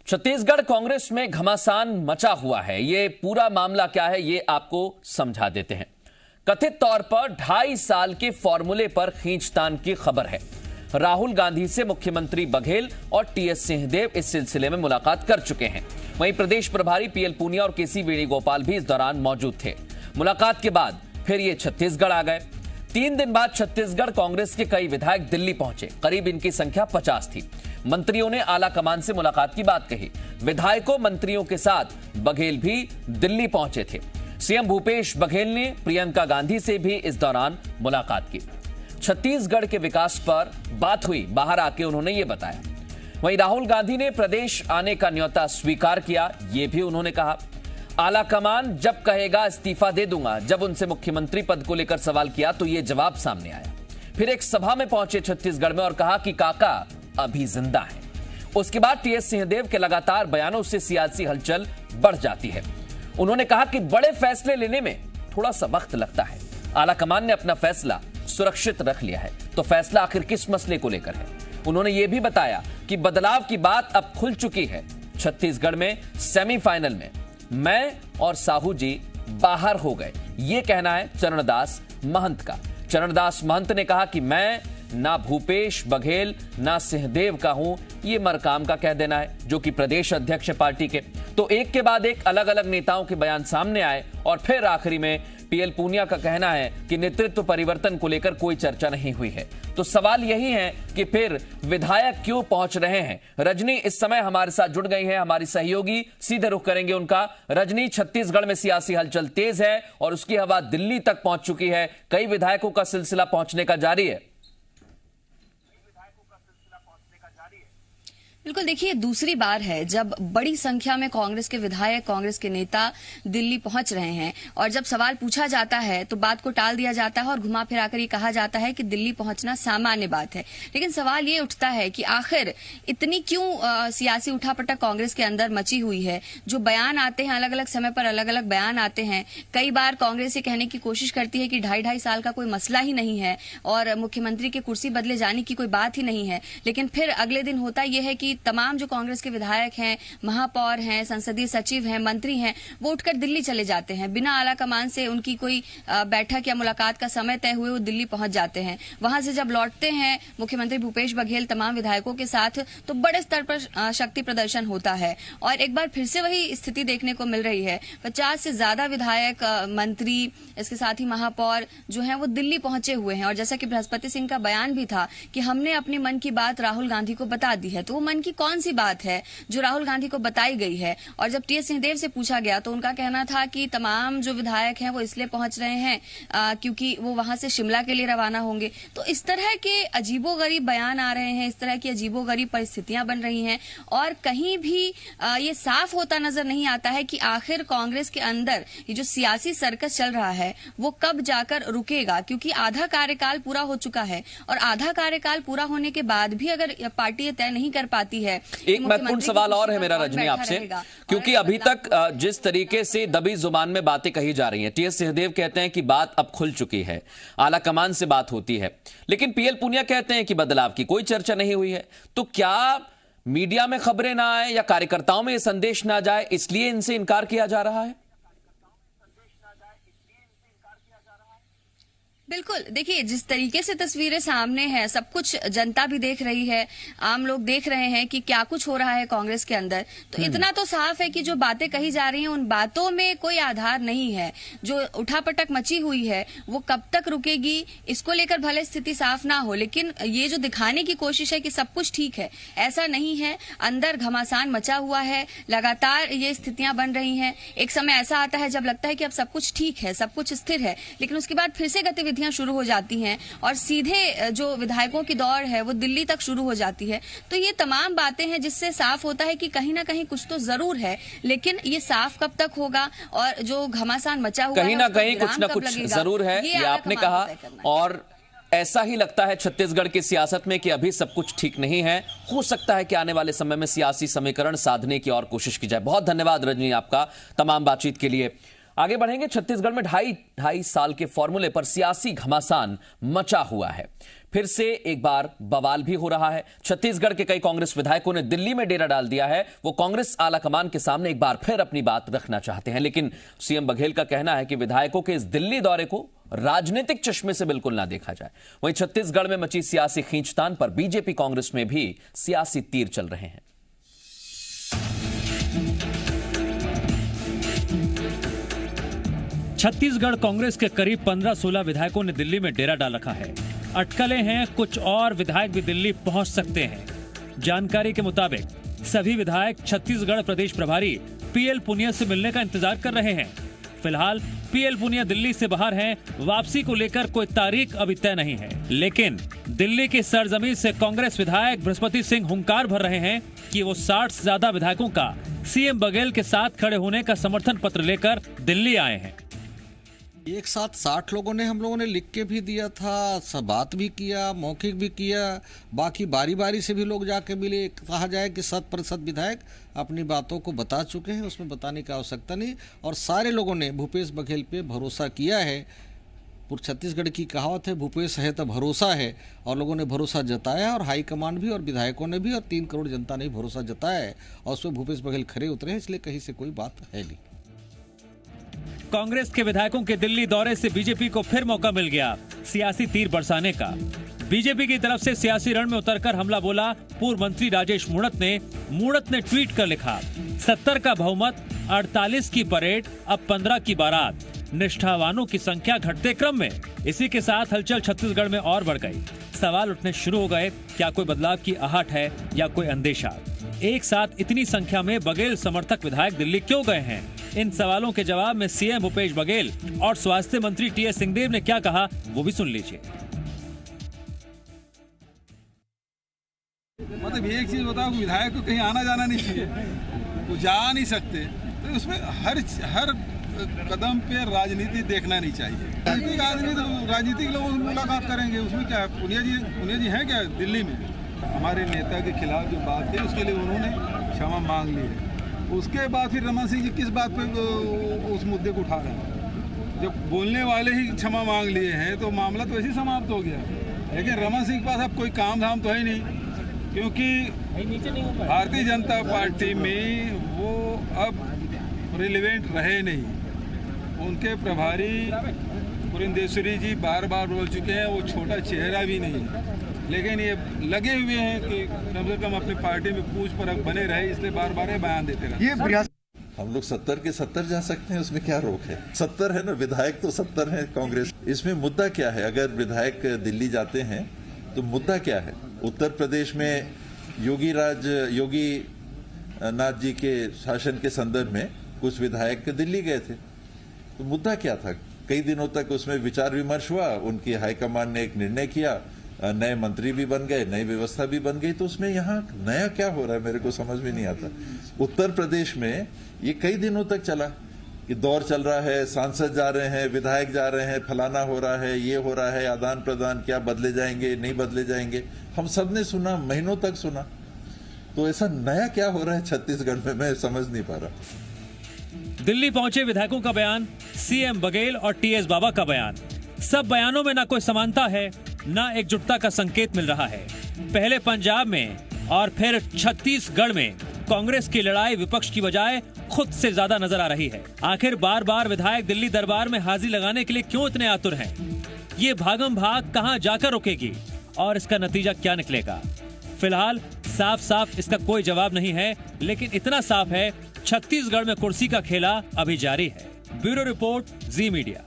छत्तीसगढ़ कांग्रेस में घमासान मचा हुआ है। ये पूरा मामला क्या है, ये आपको समझा देते हैं। कथित तौर पर 2.5 साल के फॉर्मूले पर खींचतान की खबर है। राहुल गांधी से मुख्यमंत्री बघेल और टीएस सिंहदेव इस सिलसिले में मुलाकात कर चुके हैं। वहीं प्रदेश प्रभारी पीएल पूनिया और केसी वेणुगोपाल भी इस दौरान मौजूद थे। मुलाकात के बाद फिर ये छत्तीसगढ़ आ गए। 3 दिन बाद छत्तीसगढ़ कांग्रेस के कई विधायक दिल्ली पहुंचे। करीब इनकी संख्या 50 थी। मंत्रियों ने आला कमान से मुलाकात की बात कही। विधायकों मंत्रियों के साथ बघेल भी दिल्ली पहुंचे थे। सीएम भूपेश बघेल ने प्रियंका गांधी से भी इस दौरान मुलाकात की। छत्तीसगढ़ के विकास पर बात हुई, बाहर आके उन्होंने ये बताया। वहीं राहुल गांधी ने प्रदेश आने का न्योता स्वीकार किया, ये भी उन्होंने कहा। आला कमान जब कहेगा इस्तीफा दे दूंगा, जब उनसे मुख्यमंत्री पद को लेकर सवाल किया तो ये जवाब सामने आया। फिर एक सभा में पहुंचे छत्तीसगढ़ में और कहा कि काका अभी जिंदा है। उसके बाद टीएस सिंहदेव के लगातार बयानों से सियासी हलचल बढ़ जाती है। उन्होंने कहा कि बड़े फैसले लेने में थोड़ा सा वक्त लगता है। आला कमान ने अपना फैसला सुरक्षित रख लिया है, तो फैसला आखिर किस मसले को लेकर है। उन्होंने यह भी बताया कि बदलाव की बात अब खुल चुकी है। छत्तीसगढ़ में सेमीफाइनल में मैं और साहू जी बाहर हो गए, यह कहना है चरणदास महंत का। चरणदास महंत ने कहा कि मैं ना भूपेश बघेल ना सिंहदेव का हूं, ये मरकाम का कह देना है, जो कि प्रदेश अध्यक्ष पार्टी के। तो एक के बाद एक अलग अलग नेताओं के बयान सामने आए और फिर आखिरी में पीएल पूनिया का कहना है कि नेतृत्व परिवर्तन को लेकर कोई चर्चा नहीं हुई है। तो सवाल यही है कि फिर विधायक क्यों पहुंच रहे हैं। रजनी इस समय हमारे साथ जुड़ गई है, हमारी सहयोगी, सीधे रुख करेंगे उनका। रजनी, छत्तीसगढ़ में सियासी हलचल तेज है और उसकी हवा दिल्ली तक पहुंच चुकी है। कई विधायकों का सिलसिला पहुंचने का जारी है। बिल्कुल, देखिए दूसरी बार है जब बड़ी संख्या में कांग्रेस के विधायक, कांग्रेस के नेता दिल्ली पहुंच रहे हैं और जब सवाल पूछा जाता है तो बात को टाल दिया जाता है और घुमा फिरा कर ये कहा जाता है कि दिल्ली पहुंचना सामान्य बात है। लेकिन सवाल ये उठता है कि आखिर इतनी क्यों सियासी उठापटक कांग्रेस के अंदर मची हुई है। जो बयान आते हैं, अलग अलग समय पर अलग अलग बयान आते हैं। कई बार कांग्रेस ये कहने की कोशिश करती है कि 2.5 साल का कोई मसला ही नहीं है और मुख्यमंत्री के कुर्सी बदले जाने की कोई बात ही नहीं है। लेकिन फिर अगले दिन होता यह है कि तमाम जो कांग्रेस के विधायक हैं, महापौर हैं, संसदीय सचिव हैं, मंत्री हैं, वो उठकर दिल्ली चले जाते हैं। बिना आला कमान से उनकी कोई बैठक या मुलाकात का समय तय हुए वो दिल्ली पहुंच जाते हैं। वहां से जब लौटते हैं मुख्यमंत्री भूपेश बघेल तमाम विधायकों के साथ, तो बड़े स्तर पर शक्ति प्रदर्शन होता है और एक बार फिर से वही स्थिति देखने को मिल रही है। 50 से ज्यादा विधायक, मंत्री, इसके साथ ही महापौर जो है वो दिल्ली पहुंचे हुए हैं। और जैसा कि बृहस्पति सिंह का बयान भी था कि हमने अपने मन की बात राहुल गांधी को बता दी है। तो वो मन की कौन सी बात है जो राहुल गांधी को बताई गई है? और जब टीएस सिंहदेव से पूछा गया तो उनका कहना था कि तमाम जो विधायक हैं वो इसलिए पहुंच रहे हैं क्योंकि वो वहां से शिमला के लिए रवाना होंगे। तो इस तरह के अजीबोगरीब बयान आ रहे हैं, इस तरह की अजीबोगरीब परिस्थितियां बन रही हैं और कहीं भी ये साफ होता नजर नहीं आता है कि आखिर कांग्रेस के अंदर ये जो सियासी सर्कस चल रहा है वो कब जाकर रुकेगा। क्योंकि आधा कार्यकाल पूरा हो चुका है और आधा कार्यकाल पूरा होने के बाद भी अगर पार्टी तय नहीं कर पाती है। एक महत्वपूर्ण सवाल और है मेरा रजनी आपसे, क्योंकि अभी तक जिस तरीके से दबी जुबान में बातें कही जा रही हैं, टीएस सिंहदेव कहते हैं कि बात अब खुल चुकी है, आला कमान से बात होती है, लेकिन पीएल पूनिया कहते हैं कि बदलाव की कोई चर्चा नहीं हुई है। तो क्या मीडिया में खबरें ना आए या कार्यकर्ताओं में यह संदेश ना जाए, इसलिए इनसे इनकार किया जा रहा है? बिल्कुल, देखिए जिस तरीके से तस्वीरें सामने हैं, सब कुछ जनता भी देख रही है, आम लोग देख रहे हैं कि क्या कुछ हो रहा है कांग्रेस के अंदर। तो इतना तो साफ है कि जो बातें कही जा रही हैं उन बातों में कोई आधार नहीं है। जो उठापटक मची हुई है वो कब तक रुकेगी, इसको लेकर भले स्थिति साफ ना हो, लेकिन ये जो दिखाने की कोशिश है कि सब कुछ ठीक है, ऐसा नहीं है। अंदर घमासान मचा हुआ है, लगातार ये स्थितियां बन रही हैं। एक समय ऐसा आता है जब लगता है कि अब सब कुछ ठीक है, सब कुछ स्थिर है, लेकिन उसके बाद फिर से गतिविधि शुरू हो जाती हैं और सीधे जो विधायकों की दौड़ है वो दिल्ली तक शुरू हो जाती है। तो ये तमाम बातें हैं जिससे साफ होता है कि कहीं ना कहीं कुछ तो जरूर है, लेकिन ये साफ कब तक होगा और जो घमासान मचा हुआ कहीं ना कहीं कुछ ना कुछ जरूर है, ये आपने कहा। और ऐसा ही लगता है छत्तीसगढ़ की सियासत में कि अभी सब कुछ ठीक नहीं है। हो सकता है कि आने वाले समय में सियासी समीकरण साधने की और कोशिश की जाए। बहुत धन्यवाद रजनी आपका तमाम बातचीत के लिए। आगे बढ़ेंगे। छत्तीसगढ़ में 2.5 साल के फॉर्मूले पर सियासी घमासान मचा हुआ है। फिर से एक बार बवाल भी हो रहा है। छत्तीसगढ़ के कई कांग्रेस विधायकों ने दिल्ली में डेरा डाल दिया है। वो कांग्रेस आला कमान के सामने एक बार फिर अपनी बात रखना चाहते हैं, लेकिन सीएम बघेल का कहना है कि विधायकों के इस दिल्ली दौरे को राजनीतिक चश्मे से बिल्कुल ना देखा जाए। वहीं छत्तीसगढ़ में मची सियासी खींचतान पर बीजेपी कांग्रेस में भी सियासी तीर चल रहे हैं। छत्तीसगढ़ कांग्रेस के करीब 15-16 विधायकों ने दिल्ली में डेरा डाल रखा है। अटकलें हैं, कुछ और विधायक भी दिल्ली पहुंच सकते हैं। जानकारी के मुताबिक सभी विधायक छत्तीसगढ़ प्रदेश प्रभारी पीएल पुनिया से मिलने का इंतजार कर रहे हैं। फिलहाल पीएल पुनिया दिल्ली से बाहर हैं। वापसी को लेकर कोई तारीख अभी तय नहीं है, लेकिन दिल्ली की सरजमीन से कांग्रेस विधायक बृहस्पति सिंह हुंकार भर रहे हैं कि वो 60 से ज्यादा विधायकों का सीएम बघेल के साथ खड़े होने का समर्थन पत्र लेकर दिल्ली आए हैं। एक साथ 60 लोगों ने हम लोगों ने लिख के भी दिया था, सब बात भी किया, मौखिक भी किया, बाकी बारी बारी से भी लोग जाके मिले। कहा जाए कि 100% विधायक अपनी बातों को बता चुके हैं, उसमें बताने की आवश्यकता नहीं। और सारे लोगों ने भूपेश बघेल पे भरोसा किया है। पूरे छत्तीसगढ़ की कहावत है, भूपेश है तो भरोसा है, और लोगों ने भरोसा जताया, और हाईकमान भी और विधायकों ने भी और 3 करोड़ जनता ने भरोसा जताया है, और उसमें भूपेश बघेल खरे उतरे हैं, इसलिए कहीं से कोई बात है नहीं। कांग्रेस के विधायकों के दिल्ली दौरे से बीजेपी को फिर मौका मिल गया सियासी तीर बरसाने का। बीजेपी की तरफ से सियासी रण में उतरकर हमला बोला पूर्व मंत्री राजेश मूणत ने ट्वीट कर लिखा, 70 का बहुमत, 48 की परेड, अब 15 की बारात, निष्ठावानों की संख्या घटते क्रम में। इसी के साथ हलचल छत्तीसगढ़ में और बढ़ गई। सवाल उठने शुरू हो गए, क्या कोई बदलाव की आहट है या कोई अंदेशा? एक साथ इतनी संख्या में बघेल समर्थक विधायक दिल्ली क्यों गए हैं? इन सवालों के जवाब में सीएम भूपेश बघेल और स्वास्थ्य मंत्री टीएस सिंहदेव ने क्या कहा, वो भी सुन लीजिए। मतलब एक चीज बताओ, विधायक को कहीं आना जाना नहीं चाहिए, वो जा नहीं सकते, तो उसमें हर कदम पे राजनीति देखना नहीं चाहिए। राजनीतिक लोगों से मुलाकात करेंगे, उसमें क्या है? पुनिया जी हैं क्या दिल्ली में? हमारे नेता के खिलाफ जो बात थी उसके लिए उन्होंने क्षमा मांग ली है। उसके बाद फिर रमन सिंह जी किस बात पे उस मुद्दे को उठा रहे हैं? जब बोलने वाले ही क्षमा मांग लिए हैं तो मामला तो वैसे समाप्त हो गया। लेकिन रमन सिंह के पास अब कोई काम धाम तो है नहीं, क्योंकि भारतीय जनता पार्टी में वो अब रिलेवेंट रहे नहीं। उनके प्रभारी पुरंदेश्वरी जी बार बार बोल चुके हैं, वो छोटा चेहरा भी नहीं है, लेकिन ये लगे हुए हैं कि कम से कम अपनी पार्टी में पूछ परख बने रहे, इसलिए बार बार बयान देते रहे। हम लोग 70 के 70 जा सकते हैं, उसमें क्या रोक है? 70 है ना, विधायक तो 70 है कांग्रेस। इसमें मुद्दा क्या है? अगर विधायक दिल्ली जाते हैं तो मुद्दा क्या है? उत्तर प्रदेश में योगी नाथ जी के शासन के संदर्भ में कुछ विधायक दिल्ली गए थे, तो मुद्दा क्या था? कई दिनों तक उसमें विचार विमर्श हुआ, उनकी हाईकमान ने एक निर्णय किया, नए मंत्री भी बन गए, नई व्यवस्था भी बन गई, तो उसमें यहाँ नया क्या हो रहा है मेरे को समझ में नहीं आता। उत्तर प्रदेश में ये कई दिनों तक चला कि दौर चल रहा है, सांसद जा रहे हैं, विधायक जा रहे हैं, फलाना हो रहा है, ये हो रहा है, आदान प्रदान क्या बदले जाएंगे, नहीं बदले जाएंगे, हम सब ने सुना, महीनों तक सुना। तो ऐसा नया क्या हो रहा है छत्तीसगढ़ में, मैं समझ नहीं पा रहा। दिल्ली पहुंचे विधायकों का बयान, सीएम बघेल और टीएस बाबा का बयान, सब बयानों में ना कोई समानता है, ना एकजुटता का संकेत मिल रहा है। पहले पंजाब में और फिर छत्तीसगढ़ में कांग्रेस की लड़ाई विपक्ष की बजाय खुद से ज्यादा नजर आ रही है। आखिर बार बार विधायक दिल्ली दरबार में हाजिरी लगाने के लिए क्यों इतने आतुर हैं? ये भागम भाग कहां जाकर रुकेगी और इसका नतीजा क्या निकलेगा? फिलहाल साफ साफ इसका कोई जवाब नहीं है, लेकिन इतना साफ है, छत्तीसगढ़ में कुर्सी का खेला अभी जारी है। ब्यूरो रिपोर्ट, जी मीडिया।